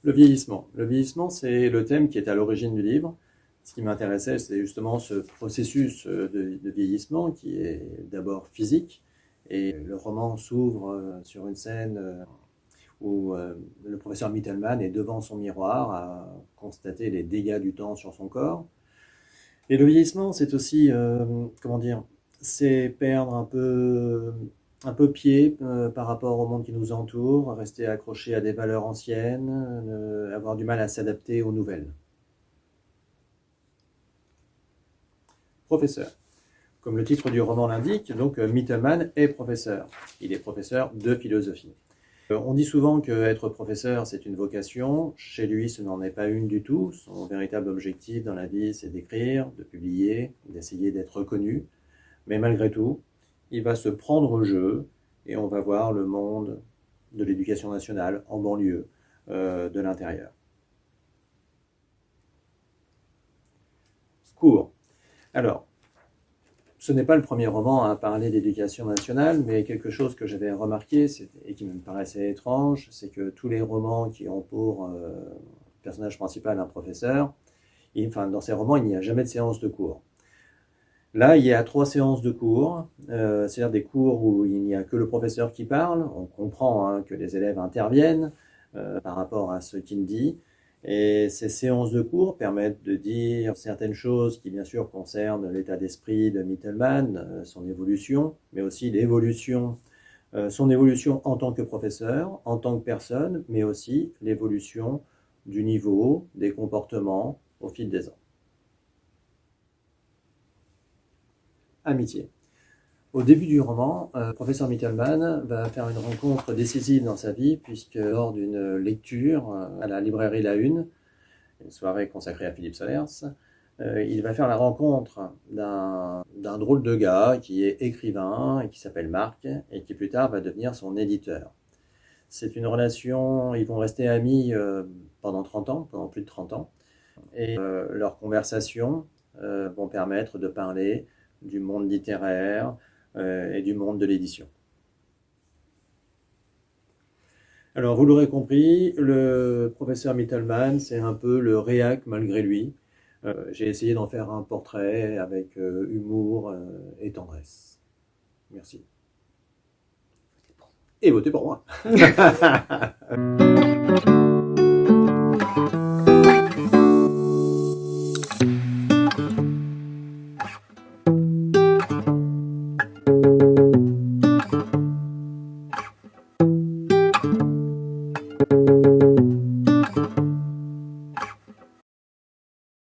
Le vieillissement. Le vieillissement, c'est le thème qui est à l'origine du livre. Ce qui m'intéressait, c'est justement ce processus de vieillissement qui est d'abord physique. Et le roman s'ouvre sur une scène où le professeur Mittelman est devant son miroir à constater les dégâts du temps sur son corps. Et le vieillissement, c'est aussi, comment dire, c'est perdre un peu pied par rapport au monde qui nous entoure, rester accroché à des valeurs anciennes, avoir du mal à s'adapter aux nouvelles. Professeur. Comme le titre du roman l'indique, donc Mittelman est professeur. Il est professeur de philosophie. On dit souvent qu'être professeur, c'est une vocation. Chez lui, ce n'en est pas une du tout. Son véritable objectif dans la vie, c'est d'écrire, de publier, d'essayer d'être reconnu. Mais malgré tout, il va se prendre au jeu et on va voir le monde de l'éducation nationale en banlieue, de l'intérieur. Cours. Alors, ce n'est pas le premier roman à parler d'éducation nationale, mais quelque chose que j'avais remarqué et qui me paraissait étrange, c'est que tous les romans qui ont pour personnage principal un professeur, dans ces romans, il n'y a jamais de séance de cours. Là, il y a 3 séances de cours, c'est-à-dire des cours où il n'y a que le professeur qui parle. On comprend que les élèves interviennent par rapport à ce qu'il dit. Et ces séances de cours permettent de dire certaines choses qui, bien sûr, concernent l'état d'esprit de Mittelman, son évolution, mais aussi son évolution en tant que professeur, en tant que personne, mais aussi l'évolution du niveau, des comportements au fil des ans. Amitié. Au début du roman, le professeur Mittelman va faire une rencontre décisive dans sa vie, puisque lors d'une lecture à la librairie La Une, une soirée consacrée à Philippe Solers, il va faire la rencontre d'un drôle de gars qui est écrivain et qui s'appelle Marc, et qui plus tard va devenir son éditeur. C'est une relation, ils vont rester amis pendant plus de 30 ans, et leurs conversations vont permettre de parler du monde littéraire et du monde de l'édition. Alors, vous l'aurez compris, le professeur Mittelman, c'est un peu le réac malgré lui. J'ai essayé d'en faire un portrait avec humour et tendresse. Merci. Et votez pour moi.